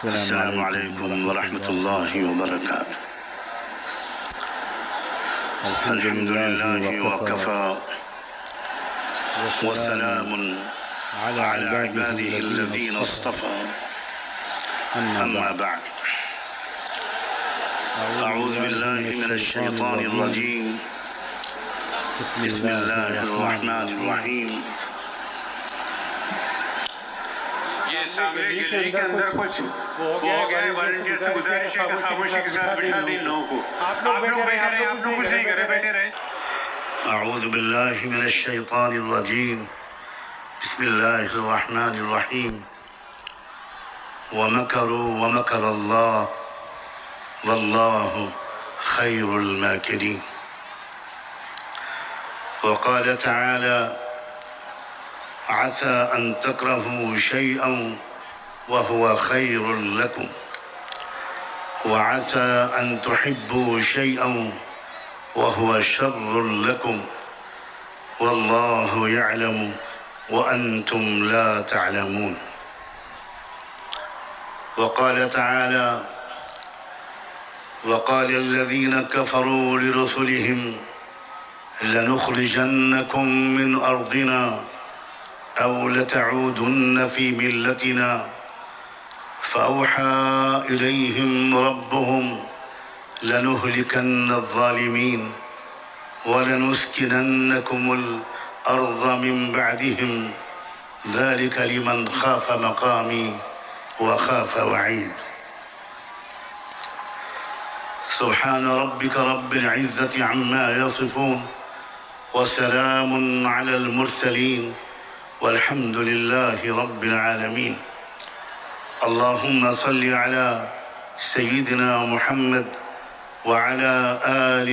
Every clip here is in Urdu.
السلام عليكم ورحمة الله وبركاته. الحمد لله وكفى وسلام على عباده الذين اصطفى. أما بعد، أعوذ بالله من الشيطان الرجيم. بسم الله الرحمن الرحیم. یہ سامنے گلی کے اندر کچھ ہو گیا ہے، والنٹیئر سے گزارش ہے کہ خاموشی کے ساتھ بٹھا دیں لوگوں کو. آپ لوگ بیٹھے رہیں، آپ لوگ کچھ نہیں کریں، بیٹھے رہیں. اعوذ باللہ من الشیطان الرجیم. بسم اللہ الرحمن الرحیم. ومکروا ومکر اللہ واللہ خیر الماکرین. وقال تعالى: عسى أن تكرهوا شيئا وهو خير لكم وعسى أن تحبوا شيئا وهو شر لكم والله يعلم وأنتم لا تعلمون. وقال تعالى: وقال الذين كفروا لرسلهم لنخرجنكم من أرضنا أو لتعودن في ملتنا فأوحى إليهم ربهم لنهلكن الظالمين ولنسكننكم الأرض من بعدهم ذلك لمن خاف مقامي وخاف وعيد. سبحان ربك رب العزة عما يصفون وسلام على المرسلين والحمد لله رب العالمين. اللهم صل على سيدنا محمد وعلى آل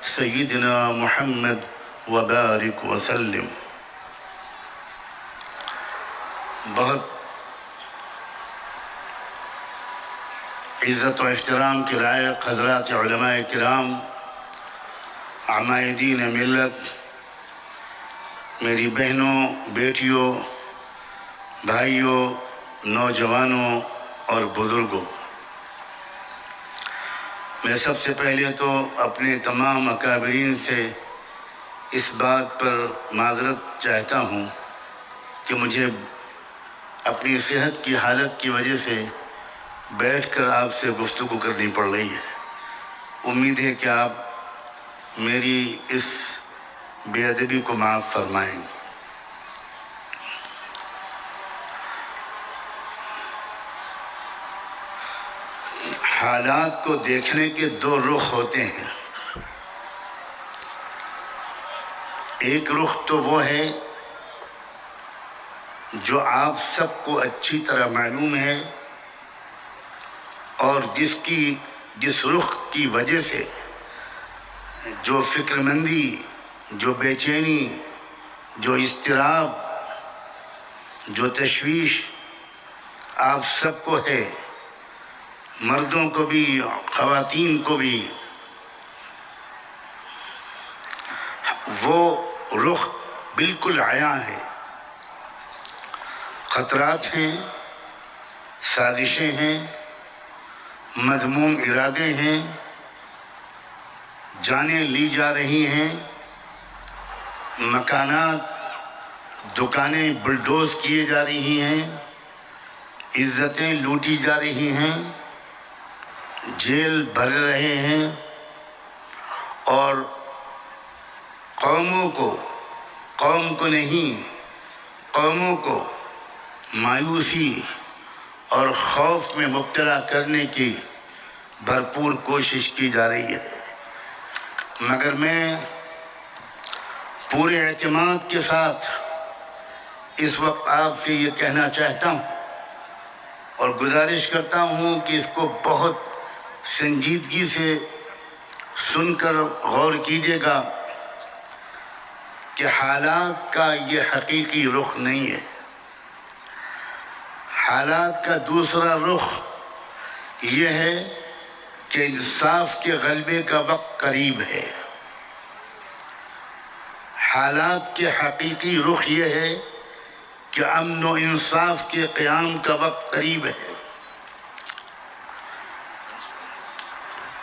سيدنا محمد وبارك وسلم. بہت عزت و احترام کے لائق حضرات علماء کرام، عمائدین ملت، میری بہنوں، بیٹیوں، بھائیوں، نوجوانوں اور بزرگوں، میں سب سے پہلے تو اپنے تمام اکابرین سے اس بات پر معذرت چاہتا ہوں کہ مجھے اپنی صحت کی حالت کی وجہ سے بیٹھ کر آپ سے گفتگو کرنی پڑ رہی ہے. امید ہے کہ آپ میری اس بے ادبی کو معاف فرمائیں گے. حالات کو دیکھنے کے دو رخ ہوتے ہیں. ایک رخ تو وہ ہے جو آپ سب کو اچھی طرح معلوم ہے اور جس رخ کی وجہ سے جو فکر مندی، جو بے چینی، جو اضطراب، جو تشویش آپ سب کو ہے، مردوں کو بھی خواتین کو بھی، وہ رخ بالکل عیاں ہے. خطرات ہیں، سازشیں ہیں، مذموم ارادے ہیں، جانیں لی جا رہی ہیں، مکانات، دکانیں بلڈوز کیے جا رہی ہیں، عزتیں لوٹی جا رہی ہیں، جیل بھر رہے ہیں، اور قوم کو نہیں، قوموں کو مایوسی اور خوف میں مبتلا کرنے کی بھرپور کوشش کی جا رہی ہے. مگر میں پورے اعتماد کے ساتھ اس وقت آپ سے یہ کہنا چاہتا ہوں اور گزارش کرتا ہوں کہ اس کو بہت سنجیدگی سے سن کر غور کیجیے گا کہ حالات کا یہ حقیقی رخ نہیں ہے. حالات کا دوسرا رخ یہ ہے کہ انصاف کے غلبے کا وقت قریب ہے. حالات کے حقیقی رخ یہ ہے کہ امن و انصاف کے قیام کا وقت قریب ہے.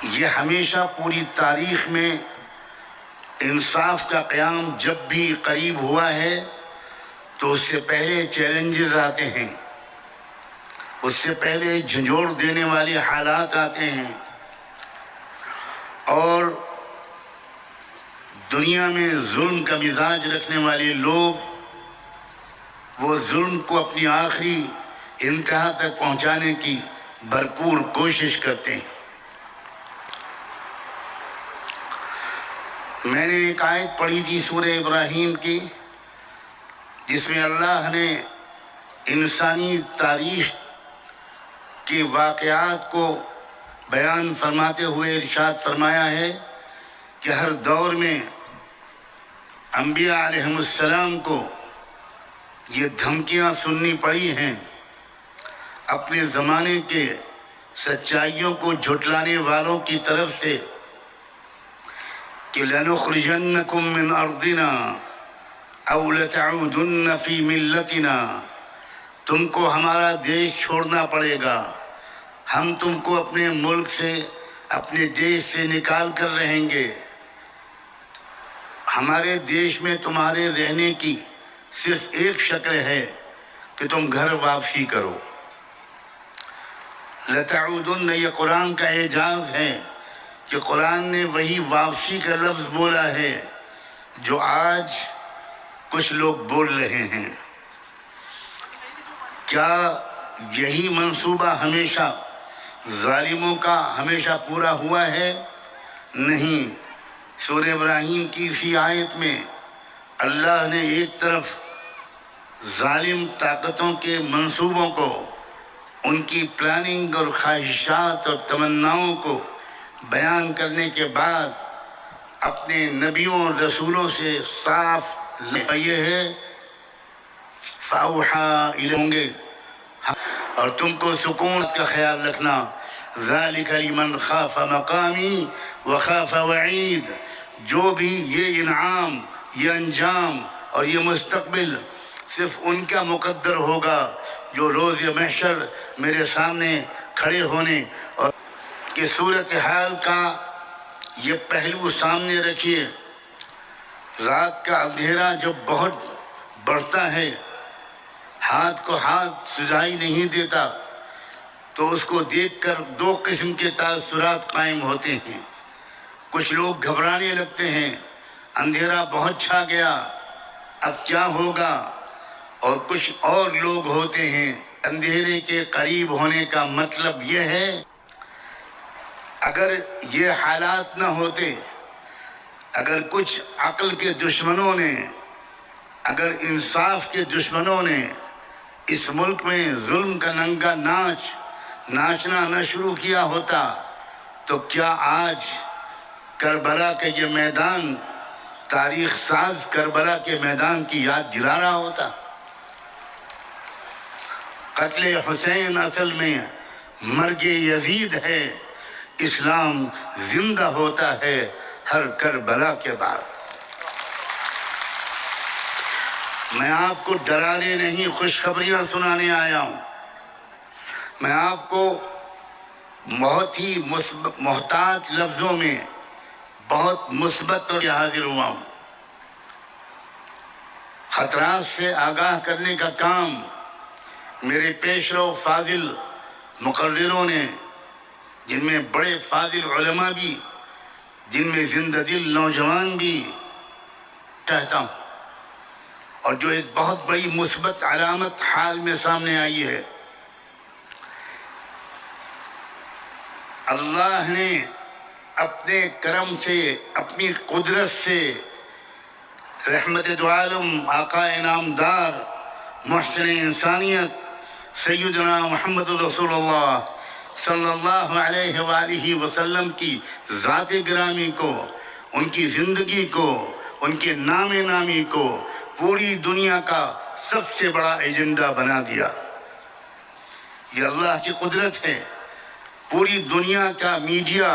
یہ ہمیشہ پوری تاریخ میں انصاف کا قیام جب بھی قریب ہوا ہے تو اس سے پہلے چیلنجز آتے ہیں، اس سے پہلے جھنجھوڑ دینے والے حالات آتے ہیں، اور دنیا میں ظلم کا مزاج رکھنے والے لوگ وہ ظلم کو اپنی آخری انتہا تک پہنچانے کی بھرپور کوشش کرتے ہیں۔ میں نے ایک آیت پڑھی تھی سورہ ابراہیم کی، جس میں اللہ نے انسانی تاریخ کے واقعات کو بیان فرماتے ہوئے ارشاد فرمایا ہے کہ ہر دور میں انبیاء علیہ السلام کو یہ دھمکیاں سننی پڑی ہیں اپنے زمانے کے سچائیوں کو جھٹلانے والوں کی طرف سے کہ لَنُخْرِجَنَّكُم مِّنْ أَرْضِنَا أَوْ لَتَعُودُنَّ فِي مِلَّتِنَا، تم کو ہمارا دیش چھوڑنا پڑے گا، ہم تم کو اپنے ملک سے، اپنے دیش سے نکال کر رہیں گے، ہمارے دیش میں تمہارے رہنے کی صرف ایک شکل ہے کہ تم گھر واپسی کرو۔ لَتَعُودُنَّ یہ قرآن کا اعجاز ہے کہ قرآن نے وہی واپسی کا لفظ بولا ہے جو آج کچھ لوگ بول رہے ہیں۔ کیا یہی منصوبہ ہمیشہ ظالموں کا ہمیشہ پورا ہوا ہے؟ نہیں۔ سورہ ابراہیم کی اسی آیت میں اللہ نے ایک طرف ظالم طاقتوں کے منصوبوں کو، ان کی پلاننگ اور خواہشات اور تمناؤں کو بیان کرنے کے بعد اپنے نبیوں اور رسولوں سے صاف یہ ہے فَأَوْحَىٰ إِلَيْهِمْ، اور تم کو سکون کا خیال رکھنا، ذَلِكَ لِمَنْ خَافَ مَقَامِي وَخَافَ وَعِيدِ، جو بھی یہ انعام، یہ انجام اور یہ مستقبل صرف ان کا مقدر ہوگا جو روز محشر میرے سامنے کھڑے ہونے اور کہ صورتحال کا یہ پہلو سامنے رکھیے۔ رات کا اندھیرا جب بہت بڑھتا ہے، ہاتھ کو ہاتھ سجائی نہیں دیتا، تو اس کو دیکھ کر دو قسم کے تاثرات قائم ہوتے ہیں۔ کچھ لوگ گھبرانے لگتے ہیں، اندھیرا بہت چھا گیا، اب کیا ہوگا؟ اور کچھ اور لوگ ہوتے ہیں، اندھیرے کے قریب ہونے کا مطلب یہ ہے اگر یہ حالات نہ ہوتے، اگر کچھ عقل کے دشمنوں نے، اگر انصاف کے دشمنوں نے اس ملک میں ظلم کا ننگا ناچنا نہ شروع کیا ہوتا تو کیا آج کربلا کے یہ میدان تاریخ ساز کربلا کے میدان کی یاد دلا رہا ہوتا؟ قتل حسین اصل میں مرگ یزید ہے، اسلام زندہ ہوتا ہے ہر کربلا کے بعد۔ میں آپ کو ڈرانے نہیں، خوشخبریاں سنانے آیا ہوں۔ میں آپ کو بہت ہی محتاط لفظوں میں بہت مثبت اور حاضر ہوا ہوں۔ خطرات سے آگاہ کرنے کا کام میرے پیشرو فاضل مقرروں نے، جن میں بڑے فاضل علماء بھی، جن میں زندہ دل نوجوان بھی چاہتا ہوں، اور جو ایک بہت بڑی مثبت علامت حال میں سامنے آئی ہے، اللہ نے اپنے کرم سے، اپنی قدرت سے رحمت دو عالم آقا انعامدار محسن انسانیت سیدنا محمد رسول اللہ صلی اللہ علیہ وآلہ وسلم کی ذات گرامی کو، ان کی زندگی کو، ان کے نام نامی کو پوری دنیا کا سب سے بڑا ایجنڈا بنا دیا۔ یہ اللہ کی قدرت ہے۔ پوری دنیا کا میڈیا،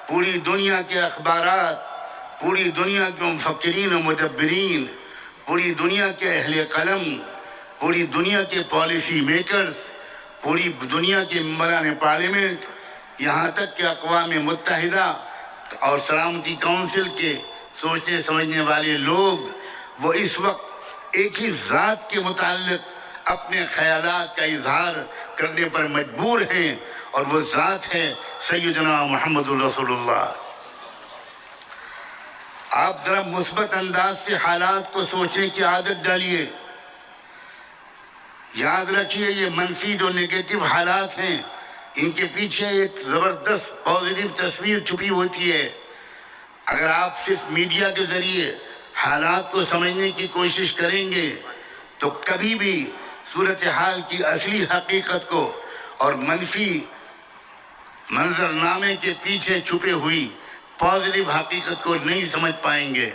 پوری دنیا کے اخبارات، پوری دنیا کے مفکرین و مدبرین، پوری دنیا کے اہل قلم، پوری دنیا کے پالیسی میکرز، پوری دنیا کے ممبران پارلیمنٹ یہاں تک کہ اقوام متحدہ اور سلامتی کونسل کے سوچنے سمجھنے والے لوگ وہ اس وقت ایک ہی ذات کے متعلق اپنے خیالات کا اظہار کرنے پر مجبور ہیں، اور وہ ذات ہے سیدنا محمد رسول اللہ۔ آپ ذرا مثبت انداز سے حالات کو سوچنے کی عادت ڈالیے۔ یاد رکھیے یہ منفی جو نیگیٹو حالات ہیں ان کے پیچھے ایک زبردست پازیٹیو تصویر چھپی ہوتی ہے۔ اگر آپ صرف میڈیا کے ذریعے حالات کو سمجھنے کی کوشش کریں گے تو کبھی بھی صورتحال کی اصلی حقیقت کو اور منفی منظرنامے کے پیچھے چھپے ہوئی پازیٹیو حقیقت کو نہیں سمجھ پائیں گے۔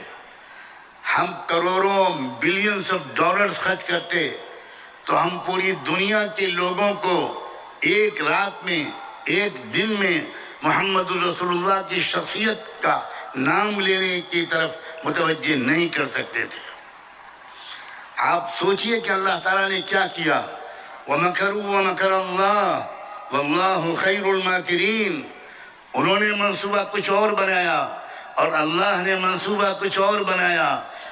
ہم کروڑوں بلینز آف ڈالرز خرچ کرتے تو ہم پوری دنیا کے لوگوں کو ایک رات میں ایک دن میں محمد رسول اللہ کی شخصیت کا نام لینے کی طرف متوجہ نہیں کر سکتے تھے۔ آپ سوچئے کہ اللہ تعالیٰ نے کیا کیا، وَمَكَرُوا وَمَكَرَ اللَّهُ وَاللَّهُ خَيْرُ الْمَاكِرِينَ۔ انہوں نے منصوبہ کچھ اور بنایا اور اللہ نے منصوبہ کچھ اور بنایا،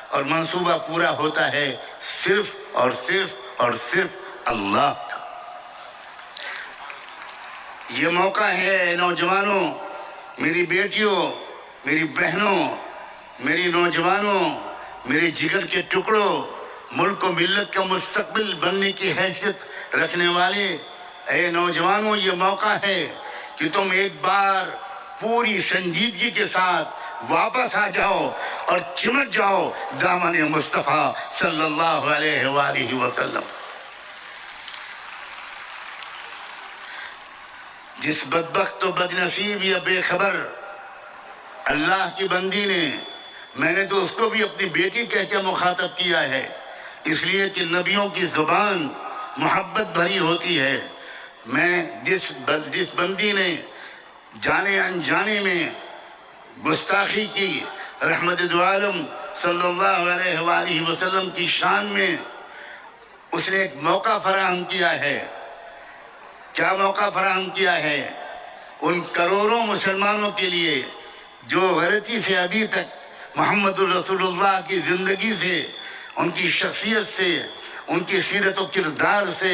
اور منصوبہ پورا ہوتا ہے صرف اور صرف اور صرف اللہ کا۔ یہ موقع ہے نوجوانوں، میری بیٹیوں، میری بہنوں، میری نوجوانوں، میرے جگر کے ٹکڑوں، ملک و ملت کا مستقبل بننے کی حیثیت رکھنے والے اے نوجوانوں، یہ موقع ہے کہ تم ایک بار پوری سنجیدگی کے ساتھ واپس آ جاؤ اور چمٹ جاؤ دامن مصطفیٰ صلی اللہ علیہ وآلہ وسلم سے۔ جس بدبخت و بدنصیب یا بے خبر اللہ کی بندی نے، میں نے تو اس کو بھی اپنی بیٹی کہہ کے مخاطب کیا ہے، اس لیے کہ نبیوں کی زبان محبت بھری ہوتی ہے۔ میں جس بندی نے جانے انجانے میں گستاخی کی، رحمت دو عالم صلی اللہ علیہ وآلہ وسلم کی شان میں، اس نے ایک موقع فراہم کیا ہے۔ کیا موقع فراہم کیا ہے؟ ان کروڑوں مسلمانوں کے لیے جو غلطی سے ابھی تک محمد الرسول اللہ کی زندگی سے، ان کی شخصیت سے، ان کی سیرت و کردار سے،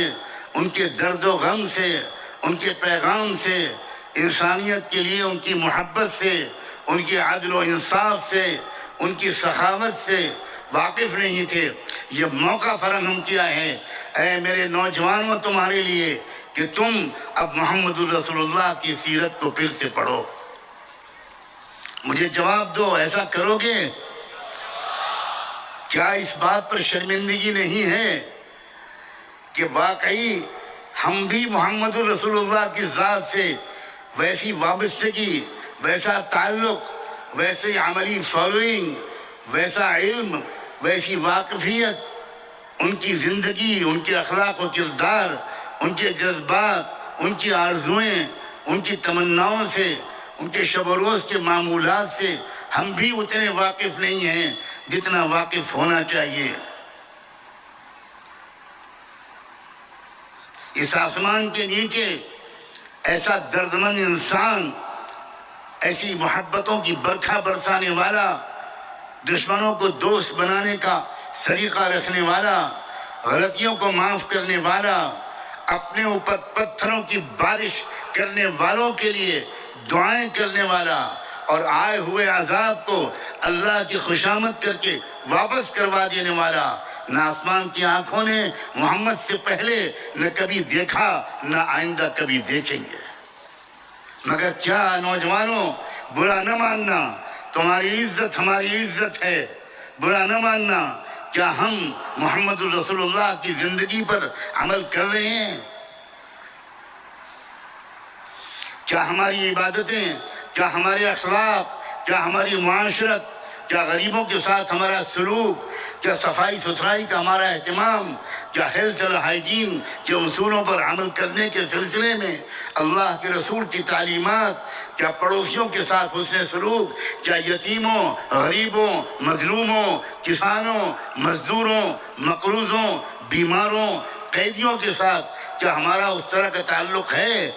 ان کے درد و غم سے، ان کے پیغام سے، انسانیت کے لیے ان کی محبت سے، ان کے عدل و انصاف سے، ان کی سخاوت سے واقف نہیں تھے۔ یہ موقع فراہم کیا ہے اے میرے نوجوانوں تمہارے لیے کہ تم اب محمد الرسول اللہ کی سیرت کو پھر سے پڑھو۔ مجھے جواب دو، ایسا کرو گے؟ کیا اس بات پر شرمندگی نہیں ہے کہ واقعی ہم بھی محمد الرسول اللہ کی ذات سے ویسی وابستگی، ویسا تعلق، ویسی عملی فالوئنگ، ویسا علم، ویسی واقفیت، ان کی زندگی، ان کے اخلاق و کردار، ان کے جذبات، ان کی آرزوئیں، ان کی تمناؤں سے، ان کے شب و روز کے معمولات سے ہم بھی اتنے واقف نہیں ہیں جتنا واقف ہونا چاہیے۔ اس آسمان کے نیچے ایسا دردمند انسان، ایسی محبتوں کی برکھا برسانے والا، دشمنوں کو دوست بنانے کا سلیقہ رکھنے والا، غلطیوں کو معاف کرنے والا، اپنے اوپر پتھروں کی بارش کرنے والوں کے لیے دعائیں کرنے والا، اور آئے ہوئے عذاب کو اللہ کی خوشامد کر کے واپس کروا دینے والا، نہ آسمان کی آنکھوں نے محمد سے پہلے نہ کبھی دیکھا، نہ آئندہ کبھی دیکھیں گے۔ مگر کیا نوجوانوں، برا نہ ماننا، تمہاری عزت ہماری عزت ہے، برا نہ ماننا۔ کیا ہم محمد الرسول اللہ کی زندگی پر عمل کر رہے ہیں؟ کیا ہماری عبادتیں، کیا ہمارے اخلاق، کیا ہماری معاشرت، کیا غریبوں کے ساتھ ہمارا سلوک، کیا صفائی ستھرائی کا ہمارا اہتمام، کیا ہیلتھ اور ہائیجین کے اصولوں پر عمل کرنے کے سلسلے میں اللہ کے رسول کی تعلیمات، کیا پڑوسیوں کے ساتھ حسن سلوک، کیا یتیموں، غریبوں، مظلوموں، کسانوں، مزدوروں، مقروضوں، بیماروں، قیدیوں کے ساتھ کیا ہمارا اس طرح کا تعلق ہے؟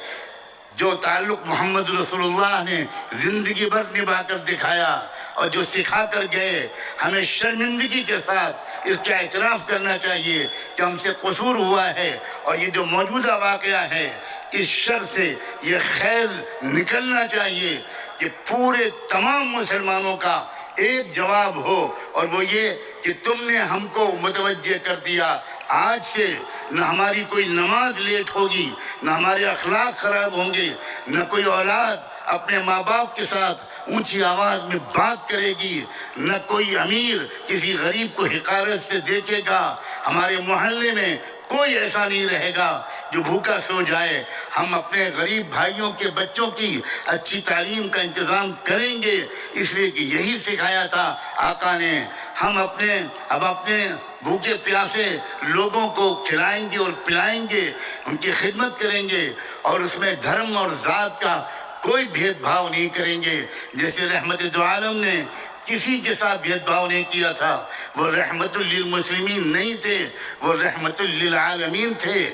جو تعلق محمد رسول اللہ نے زندگی بھر نبھا کر دکھایا اور جو سکھا کر گئے، ہمیں شرمندگی کے ساتھ اس کا اعتراف کرنا چاہیے کہ ہم سے قصور ہوا ہے، اور یہ جو موجودہ واقعہ ہے اس شر سے یہ خیر نکلنا چاہیے کہ پورے تمام مسلمانوں کا ایک جواب ہو، اور وہ یہ کہ تم نے ہم کو متوجہ کر دیا، آج سے نہ ہماری کوئی نماز لیٹ ہوگی، نہ ہمارے اخلاق خراب ہوں گے، نہ کوئی اولاد اپنے ماں باپ کے ساتھ اونچی آواز میں بات کرے گی، نہ کوئی امیر کسی غریب کو حقارت سے دیکھے گا، ہمارے محلے میں کوئی ایسا نہیں رہے گا جو بھوکا سو جائے۔ ہم اپنے غریب بھائیوں کے بچوں کی اچھی تعلیم کا انتظام کریں گے، اس لیے کہ یہی سکھایا تھا آقا نے۔ ہم اپنے بھوکے پیاسے لوگوں کو کھلائیں گے اور پلائیں گے، ان کی خدمت کریں گے، اور اس میں دھرم اور ذات کا کوئی بھید بھاؤ نہیں کریں گے۔ جیسے رحمت دو عالم نے کسی کے ساتھ بھید بھاؤ نہیں کیا تھا، وہ رحمت للمسلمین نہیں تھے، وہ رحمت للعالمین تھے۔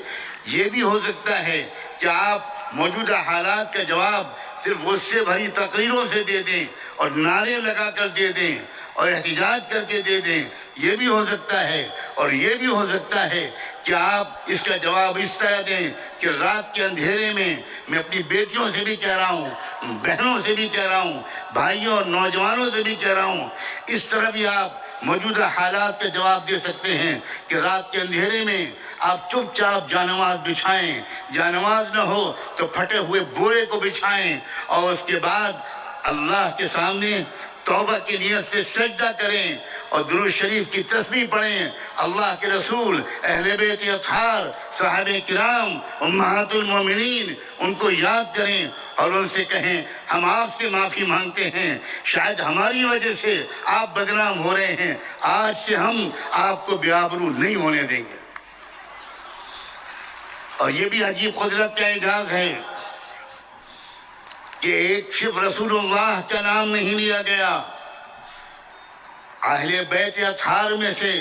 یہ بھی ہو سکتا ہے کہ آپ موجودہ حالات کا جواب صرف غصے بھری تقریروں سے دے دیں اور نعرے لگا کر دے دیں اور احتجاج کر کے دے دیں، یہ بھی ہو سکتا ہے۔ اور یہ بھی ہو سکتا ہے کہ آپ اس کا جواب اس طرح دیں کہ رات کے اندھیرے میں اپنی بیٹیوں سے بھی کہہ رہا ہوں، بہنوں سے بھی کہہ رہا ہوں، بھائیوں اور نوجوانوں سے بھی کہہ رہا ہوں، اس طرح بھی آپ موجودہ حالات کا جواب دے سکتے ہیں کہ رات کے اندھیرے میں آپ چپ چاپ جانماز بچھائیں، جانماز نہ ہو تو پھٹے ہوئے بورے کو بچھائیں، اور اس کے بعد اللہ کے سامنے توبہ کی نیت سے سجدہ کریں اور درود شریف کی تسبیح پڑھیں، اللہ کے رسول، اہل بیت اطہار، صحابہ کرام، امہات المومنین، ان کو یاد کریں اور ان سے کہیں ہم آپ سے معافی مانگتے ہیں، شاید ہماری وجہ سے آپ بدنام ہو رہے ہیں، آج سے ہم آپ کو بے آبرو نہیں ہونے دیں گے۔ اور یہ بھی عجیب قدرت کا اعجاز ہے کہ ایک صرف رسول اللہ کا نام نہیں لیا گیا، اہل بیت اطہار میں سے،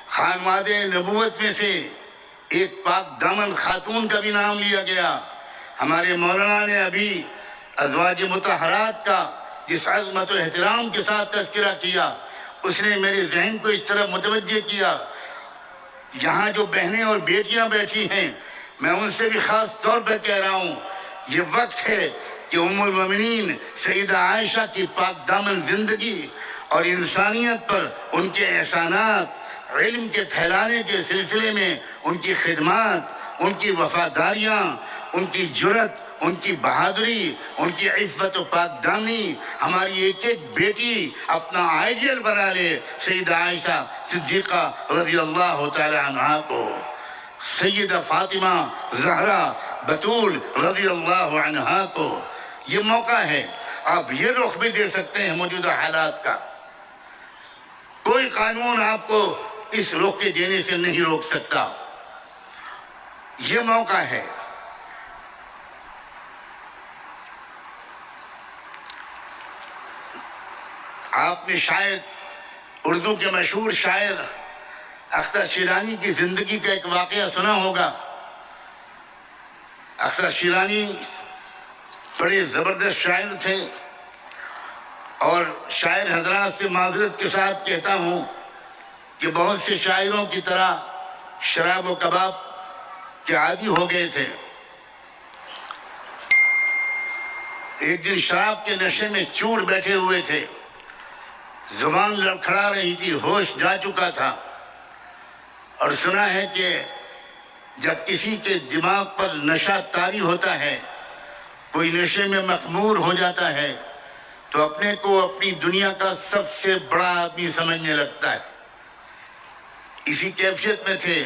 خانواد نبوت میں سے ایک پاک دامن خاتون کا بھی نام لیا گیا۔ ہمارے مولانا نے ابھی ازواج مطہرات کا جس عظمت و احترام کے ساتھ تذکرہ کیا، اس نے میرے ذہن کو اس طرح متوجہ کیا۔ یہاں جو بہنیں اور بیٹیاں بیٹھی ہیں، میں ان سے بھی خاص طور پہ کہہ رہا ہوں، یہ وقت ہے کہ ام المومنین سیدہ عائشہ کی پاک دامن زندگی اور انسانیت پر ان کے احسانات، علم کے پھیلانے کے سلسلے میں ان کی خدمات، ان کی وفاداریاں، ان کی جرت، ان کی بہادری، ان کی عزت و پاک دامنی، ہماری ایک ایک بیٹی اپنا آئیڈیل بنا لے سیدہ عائشہ صدیقہ رضی اللہ تعالی عنہا کو، سیدہ فاطمہ زہرا بطول رضی اللہ عنہا کو۔ یہ موقع ہے، آپ یہ رخ بھی دے سکتے ہیں موجودہ حالات کا، کوئی قانون آپ کو اس رخ کے دینے سے نہیں روک سکتا، یہ موقع ہے۔ آپ نے شاید اردو کے مشہور شاعر اختر شیرانی کی زندگی کا ایک واقعہ سنا ہوگا۔ اختر شیرانی بڑے زبردست شاعر تھے، اور شاعر حضرات سے معذرت کے ساتھ کہتا ہوں کہ بہت سے شاعروں کی طرح شراب و کباب کے عادی ہو گئے تھے۔ ایک دن شراب کے نشے میں چور بیٹھے ہوئے تھے، زبان لڑکھڑا رہی تھی، ہوش جا چکا تھا، اور سنا ہے کہ جب کسی کے دماغ پر نشہ طاری ہوتا ہے، کوئی نشے میں مخمور ہو جاتا ہے، تو اپنے کو اپنی دنیا کا سب سے بڑا آدمی سمجھنے لگتا ہے۔ اسی کیفیت میں تھے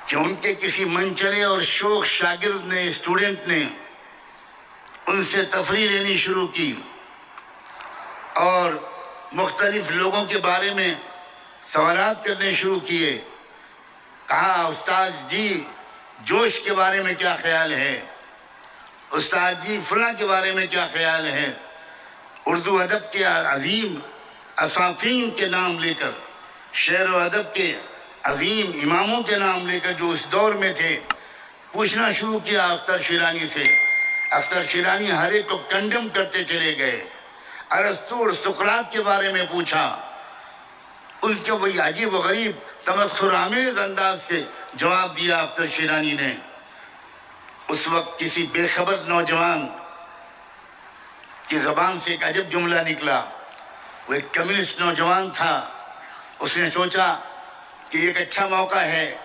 کہ ان کے کسی منچلے اور شوخ شاگرد نے، اسٹوڈنٹ نے، ان سے تفریح لینی شروع کی اور مختلف لوگوں کے بارے میں سوالات کرنے شروع کیے۔ کہا استاد جی جوش کے بارے میں کیا خیال ہے، استاد جی فلاں کے بارے میں کیا خیال ہے۔ اردو ادب کے عظیم اساطین کے نام لے کر، شعر و ادب کے عظیم اماموں کے نام لے کر جو اس دور میں تھے، پوچھنا شروع کیا اختر شیرانی سے. اختر شیرانی ہر ایک کو کنڈم کرتے چلے گئے. ارسطو اور سقراط کے بارے میں پوچھا. ان کے وہی عجیب و غریب تمسخر آمیز انداز سے جواب دیا اختر شیرانی نے. اس وقت کسی بے خبر نوجوان کی زبان سے ایک عجب جملہ نکلا. وہ ایک کمیونسٹ نوجوان تھا. اس نے سوچا کہ ایک اچھا موقع ہے,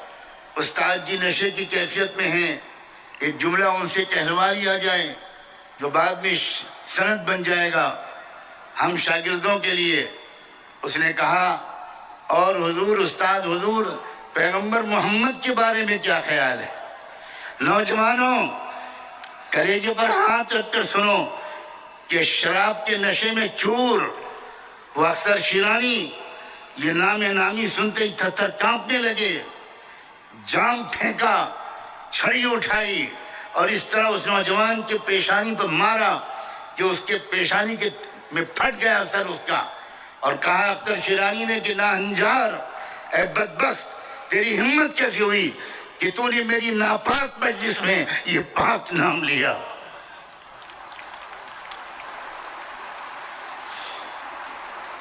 استاد جی نشے کی کیفیت میں ہیں, ایک جملہ ان سے کہلوا لیا جائے جو بعد میں سند بن جائے گا ہم شاگردوں کے لیے. اس نے کہا, اور حضور استاد حضور پیغمبر محمد کے بارے میں کیا خیال ہے؟ نوجوانوں, کلیجے پر ہاتھ رکھ کر سنو کہ شراب کے نشے میں چور وہ اختر شیرانی یہ نام نامی سنتے ہی تھر تھر کانپنے لگے. جام پھینکا, چھڑی اٹھائی اور اس طرح اس نوجوان کے پیشانی پر مارا کہ اس کے پیشانی کے میں پھٹ گیا سر اس کا. اور کہا اختر شیرانی نے کہ ناہنجار, اے بدبخت, تیری ہمت کیسے ہوئی کہ تو نے میری ناپاک مجلس میں یہ پاک نام لیا.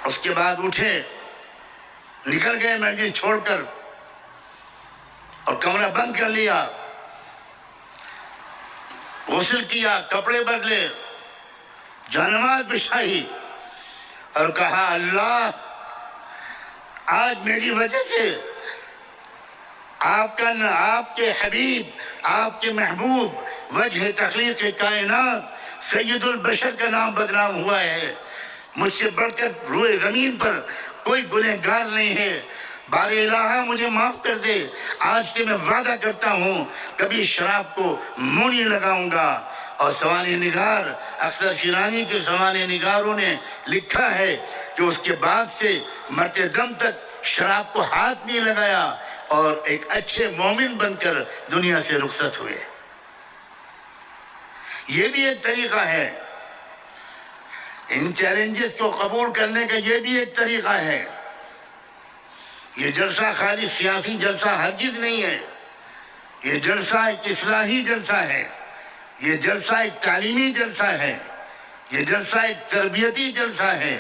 اس کے بعد اٹھے, نکل گئے مجلس چھوڑ کر اور کمرہ بند کر لیا. غسل کیا, کپڑے بدلے, جانماز بچھائی اور کہا اللہ آج میری وجہ سے آپ کے حبیب, آپ کے محبوب, وجہ تخلیق کائنات سید البشر کا نام بدنام ہوا ہے. مجھ سے بڑھ کر روئے زمین پر کوئی گنہگار نہیں ہے. بار الہ مجھے معاف کر دے. آج سے میں وعدہ کرتا ہوں کبھی شراب کو منہ نہیں لگاؤں گا. اور سوانح نگار اختر شیرانی کے سوانح نگاروں نے لکھا ہے کہ اس کے بعد سے مرتے دم تک شراب کو ہاتھ نہیں لگایا اور ایک اچھے مومن بن کر دنیا سے رخصت ہوئے. یہ بھی ایک طریقہ ہے. ان چیلنجز کو قبول کرنے کا یہ بھی ایک طریقہ ہے. یہ جلسہ خالی سیاسی جلسہ ہرگز نہیں ہے. یہ جلسہ ایک اصلاحی جلسہ ہے. یہ جلسہ ایک تعلیمی جلسہ ہے. یہ جلسہ ایک تربیتی جلسہ ہے.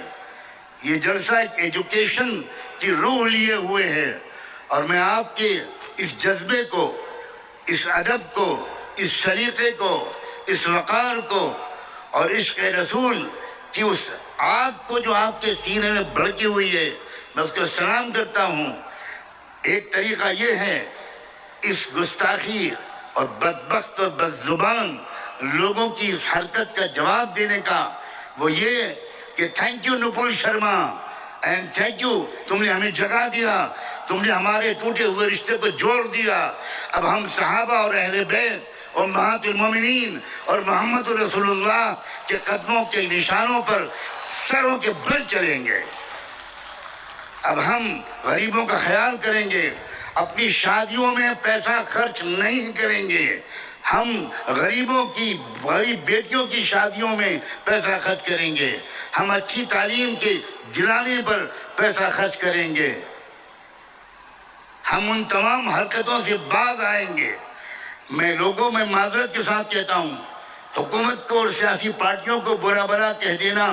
یہ جلسہ ایک ایجوکیشن کی روح لیے ہوئے ہے. اور میں آپ کے اس جذبے کو, اس ادب کو, اس سلیقے کو, اس وقار کو اور عشق رسول کی اس آگ کو جو آپ کے سینے میں بھڑکی ہوئی ہے, میں اس کو سلام کرتا ہوں. ایک طریقہ یہ ہے اس گستاخی اور بدبخت اور بدزبان لوگوں کی اس حرکت کا جواب دینے کا, وہ یہ کہ thank you nipple Sharma and thank you, تم نے ہمیں جگہ دیا, تم نے ہمارے ٹوٹے ہوئے رشتے کو جوڑ دیا. اب ہم صحابہ اور اہل بیت اور امہات المومنین اور محمد رسول اللہ کے قدموں کے نشانوں پر سروں کے بل چلیں گے. اب ہم غریبوں کا خیال کریں گے. اپنی شادیوں میں پیسہ خرچ نہیں کریں گے. ہم غریبوں کی, غریب بیٹیوں کی شادیوں میں پیسہ خرچ کریں گے. ہم اچھی تعلیم کے دلانے پر پیسہ خرچ کریں گے. ہم ان تمام حرکتوں سے باز آئیں گے. میں لوگوں میں معذرت کے ساتھ کہتا ہوں, حکومت کو اور سیاسی پارٹیوں کو برا بھلا کہہ دینا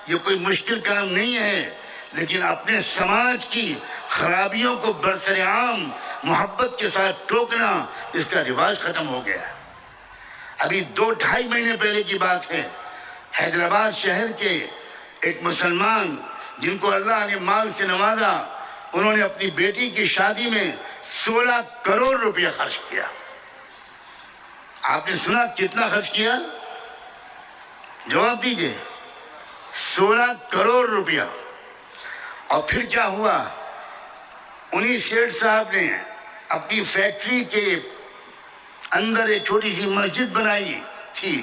یہ کوئی مشکل کام نہیں ہے, لیکن اپنے سماج کی خرابیوں کو برسر عام محبت کے ساتھ ٹوکنا اس کا رواج ختم ہو گیا. ابھی 2-2.5 مہینے پہلے کی بات ہے, حیدرآباد شہر کے ایک مسلمان جن کو اللہ نے مال سے نوازا, انہوں نے اپنی بیٹی کی شادی میں 16 کروڑ روپیہ خرچ کیا. آپ نے سنا کتنا خرچ کیا؟ جواب دیجئے. 16 کروڑ روپیہ. اور پھر کیا ہوا؟ انہی سیٹھ صاحب نے اپنی فیکٹری کے اندر ایک چھوٹی سی مسجد بنائی تھی.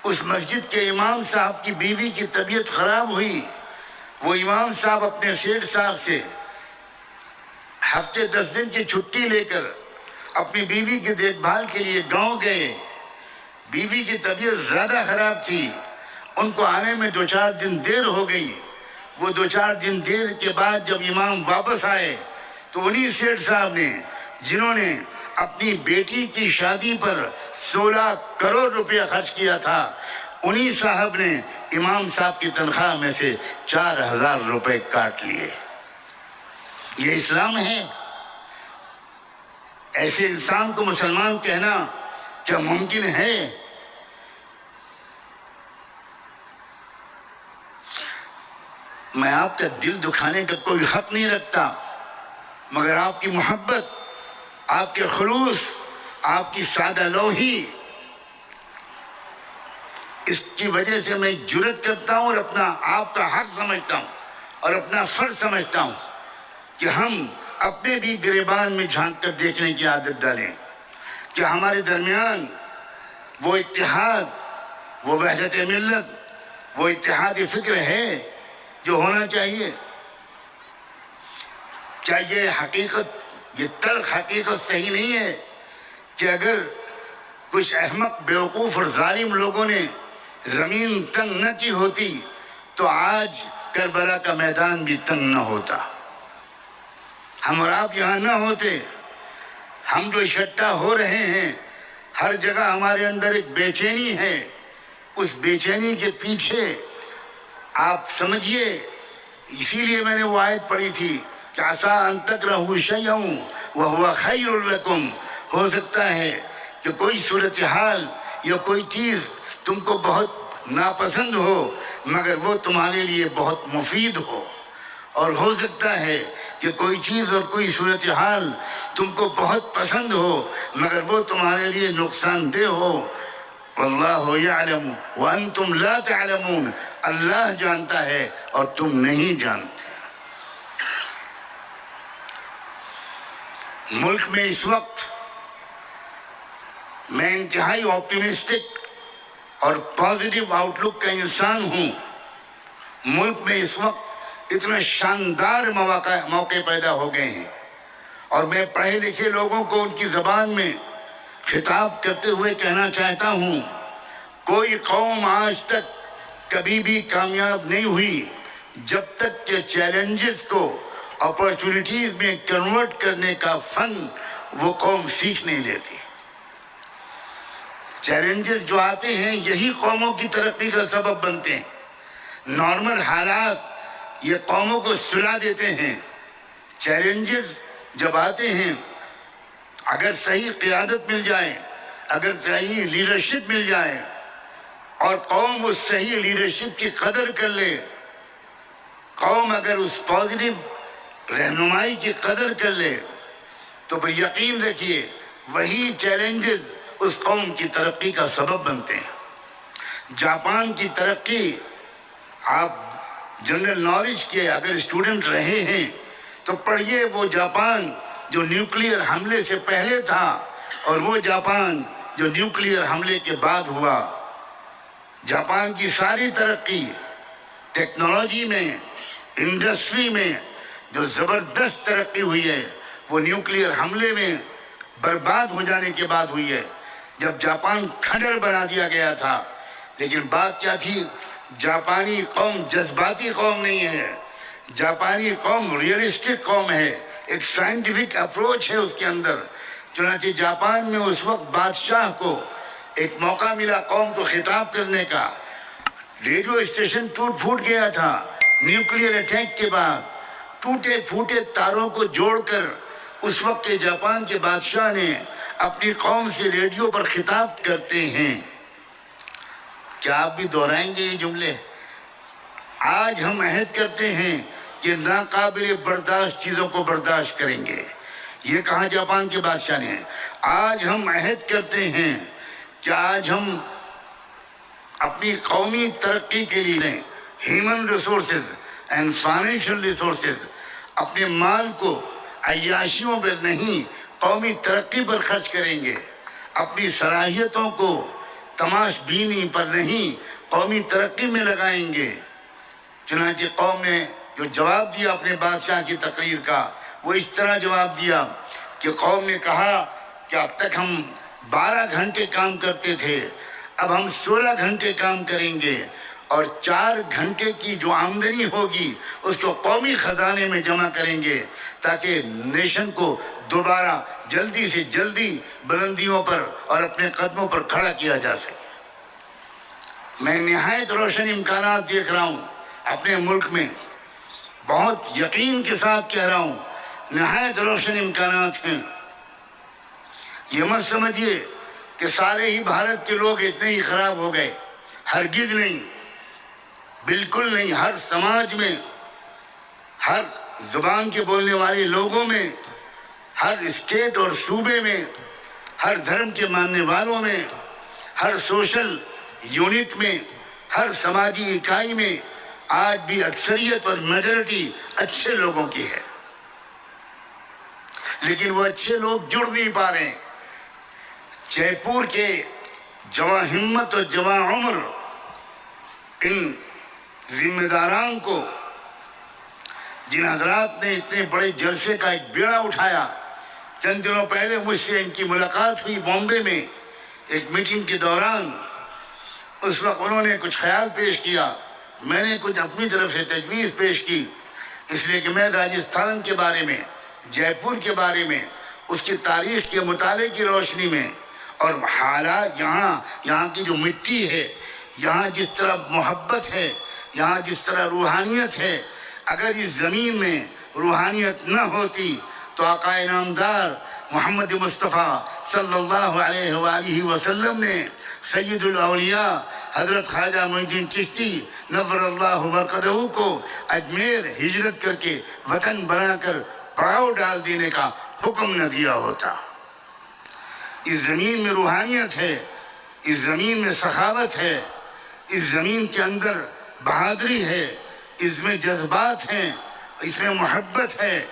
اس مسجد کے امام صاحب کی بیوی کی طبیعت خراب ہوئی. وہ امام صاحب اپنے سیٹھ صاحب سے ہفتے 10 دن کی چھٹی لے کر اپنی بیوی کی دیکھ بھال کے لیے گاؤں گئے. بیوی کی طبیعت زیادہ خراب تھی, ان کو آنے میں 2-4 دن دیر ہو گئی. وہ 2-4 دن دیر کے بعد جب امام واپس آئے تو انہی سیٹھ صاحب نے, جنہوں نے اپنی بیٹی کی شادی پر 16 کروڑ روپیہ خرچ کیا تھا، انہی صاحب نے امام صاحب کی تنخواہ میں سے 4000 روپے کاٹ لیے۔ یہ اسلام ہے؟ ایسے انسان کو مسلمان کہنا کیا ممکن ہے؟ میں آپ کا دل دکھانے کا کوئی حق نہیں رکھتا، مگر آپ کی محبت، آپ کے خلوص، آپ کی سادہ لوحی، اس کی وجہ سے میں جرأت کرتا ہوں اور اپنا آپ کا حق سمجھتا ہوں اور اپنا فرض سمجھتا ہوں کہ ہم اپنے بھی گریبان میں جھانک کر دیکھنے کی عادت ڈالیں کہ ہمارے درمیان وہ اتحاد، وہ وحدت ملت، وہ اتحاد فکر ہے جو ہونا چاہیے۔ کیا یہ حقیقت، یہ تلخ حقیقت صحیح نہیں ہے کہ اگر کچھ احمق بیوقوف اور ظالم لوگوں نے زمین تنگ نہ کی ہوتی تو آج کربلا کا میدان بھی تنگ نہ ہوتا، ہم اور آپ یہاں نہ ہوتے۔ ہم جو اکٹھا ہو رہے ہیں، ہر جگہ ہمارے اندر ایک بے چینی ہے، اس بے چینی کے پیچھے آپ سمجھیے، اسی لیے میں نے وہ آیت پڑھی تھی کہ عسیٰ ان تکرہوا شیئا وہو خیر لکم، ہو سکتا ہے کہ کوئی صورتحال یا کوئی چیز تم کو بہت ناپسند ہو مگر وہ تمہارے لیے بہت مفید ہو، اور ہو سکتا ہے کہ کوئی چیز اور کوئی صورتحال تم کو بہت پسند ہو مگر وہ تمہارے لیے نقصان دہ ہو۔ واللہ یعلم وانتم لا تعلمون، اللہ جانتا ہے اور تم نہیں جانتے۔ ملک میں اس وقت میں انتہائی آپٹیمسٹک اور پازیٹیو آؤٹ لک کا انسان ہوں۔ ملک میں اس وقت اتنے شاندار موقع پیدا ہو گئے ہیں، اور میں پڑھے لکھے لوگوں کو ان کی زبان میں خطاب کرتے ہوئے کہنا چاہتا ہوں، کوئی قوم آج تک کبھی بھی کامیاب نہیں ہوئی جب تک کہ چیلنجز کو اپرچونٹیز میں کنورٹ کرنے کا فن وہ قوم سیکھ نہیں لیتی۔ چیلنجز جو آتے ہیں یہی قوموں کی ترقی کا سبب بنتے ہیں۔ نارمل حالات یہ قوموں کو سلا دیتے ہیں۔ چیلنجز جب آتے ہیں، اگر صحیح قیادت مل جائے، اگر صحیح لیڈرشپ مل جائے اور قوم اس صحیح لیڈرشپ کی قدر کر لے، قوم اگر اس پازیٹیو رہنمائی کی قدر کر لے تو پھر یقین رکھیے وہی چیلنجز اس قوم کی ترقی کا سبب بنتے ہیں۔ جاپان کی ترقی، آپ جنرل نالج کے اگر اسٹوڈنٹ رہے ہیں تو پڑھیے وہ جاپان جو نیوکلیئر حملے سے پہلے تھا اور وہ جاپان جو نیوکلیئر حملے کے بعد ہوا۔ جاپان کی ساری ترقی ٹیکنالوجی میں، انڈسٹری میں جو زبردست ترقی ہوئی ہے وہ نیوکلیئر حملے میں برباد ہو جانے کے بعد ہوئی ہے، جب جاپان کھنڈر بنا دیا گیا تھا۔ لیکن بات کیا تھی؟ جاپانی قوم جذباتی قوم نہیں ہے، جاپانی قوم ریئلسٹک قوم ہے، ایک سائنٹیفک اپروچ ہے اس کے اندر۔ چنانچہ جاپان میں اس وقت بادشاہ کو ایک موقع ملا قوم کو خطاب کرنے کا، ریڈیو اسٹیشن ٹوٹ پھوٹ گیا تھا نیوکلیئر اٹیک کے بعد، ٹوٹے پھوٹے تاروں کو جوڑ کر اس وقت کے جاپان کے بادشاہ نے اپنی قوم سے ریڈیو پر خطاب کرتے ہیں۔ کیا آپ بھی دہرائیں گے یہ جملے؟ آج ہم عہد کرتے ہیں کہ ناقابل برداشت چیزوں کو برداشت کریں گے، یہ کہا جاپان کے بادشاہ نے۔ آج ہم عہد کرتے ہیں کہ آج ہم اپنی قومی ترقی کے لیے human resources and financial resources, اپنے مال کو عیاشیوں پر نہیں قومی ترقی پر خرچ کریں گے، اپنی صلاحیتوں کو تماش بینی پر نہیں قومی ترقی میں لگائیں گے۔ چنانچہ قوم نے جو جواب دیا اپنے بادشاہ کی تقریر کا، وہ اس طرح جواب دیا کہ قوم نے کہا کہ اب تک ہم 12 گھنٹے کام کرتے تھے، اب ہم 16 گھنٹے کام کریں گے، اور 4 گھنٹے کی جو آمدنی ہوگی اس کو قومی خزانے میں جمع کریں گے تاکہ نیشن کو دوبارہ جلدی سے جلدی بلندیوں پر اور اپنے قدموں پر کھڑا کیا جا سکے۔ میں نہایت روشن امکانات دیکھ رہا ہوں اپنے ملک میں، بہت یقین کے ساتھ کہہ رہا ہوں، نہایت روشن امکانات ہیں۔ یہ مت سمجھیے کہ سارے ہی بھارت کے لوگ اتنے ہی خراب ہو گئے، ہرگز نہیں، بالکل نہیں۔ ہر سماج میں، ہر زبان کے بولنے والے لوگوں میں، ہر اسٹیٹ اور صوبے میں، ہر دھرم کے ماننے والوں میں، ہر سوشل یونٹ میں، ہر سماجی اکائی میں آج بھی اکثریت اور میجورٹی اچھے لوگوں کی ہے، لیکن وہ اچھے لوگ جڑ نہیں پا رہے ہیں۔ جے پور کے جواں ہمت اور جواں عمر ان ذمہ داران کو، جن حضرات نے اتنے بڑے جلسے کا ایک بیڑا اٹھایا، چند دنوں پہلے مجھ سے ان کی ملاقات ہوئی بامبے میں ایک میٹنگ کے دوران۔ اس وقت انہوں نے کچھ خیال پیش کیا، میں نے کچھ اپنی طرف سے تجویز پیش کی، اس لیے کہ میں راجستھان کے بارے میں، جے پور کے بارے میں، اس کی تاریخ کے مطالعے کی روشنی میں اور حالات یہاں کی جو مٹی ہے، یہاں جس طرح محبت ہے، یہاں جس طرح روحانیت ہے، اگر اس زمین میں روحانیت نہ ہوتی تو آقا نامدار محمد مصطفیٰ صلی اللہ علیہ وآلہ وسلم نے سید الاولیاء حضرت خواجہ معین الدین چشتی نور اللہ مرقدہ کو اجمیر ہجرت کر کے وطن بنا کر پڑاؤ ڈال دینے کا حکم نہ دیا ہوتا۔ اس زمین میں روحانیت ہے، اس زمین میں سخاوت ہے، اس زمین کے اندر بہادری ہے، اس میں جذبات ہیں، اس میں محبت ہے،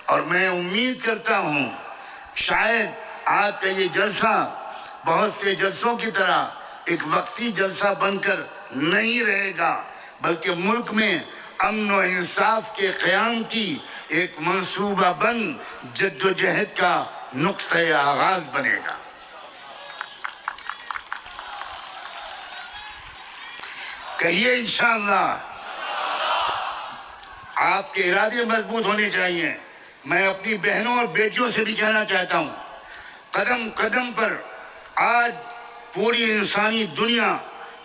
اور میں امید کرتا ہوں شاید آج کا یہ جلسہ بہت سے جلسوں کی طرح ایک وقتی جلسہ بن کر نہیں رہے گا، بلکہ ملک میں امن و انصاف کے قیام کی ایک منصوبہ بند جد و جہد کا نقطۂ آغاز بنے گا۔ کہیے انشاءاللہ۔ آپ کے ارادے مضبوط ہونے چاہیے۔ میں اپنی بہنوں اور بیٹیوں سے بھی کہنا چاہتا ہوں، قدم قدم پر آج پوری انسانی دنیا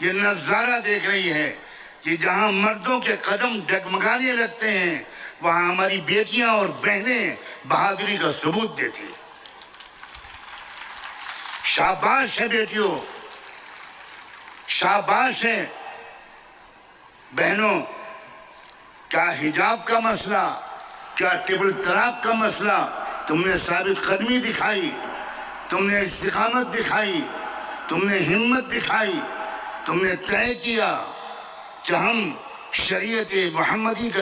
یہ نظارہ دیکھ رہی ہے کہ جہاں مردوں کے قدم ڈگمگانے لگتے ہیں، وہاں ہماری بیٹیاں اور بہنیں بہادری کا ثبوت دیتی ہیں۔ شاباش ہے بیٹیوں، شاباش ہے بہنوں۔ کیا حجاب کا مسئلہ، کیا ٹرپل طلاق کا مسئلہ، تم نے ثابت قدمی دکھائی، تم نے استقامت دکھائی، تم نے ہمت دکھائی، تم نے طے کیا کہ ہم شریعت محمدی کا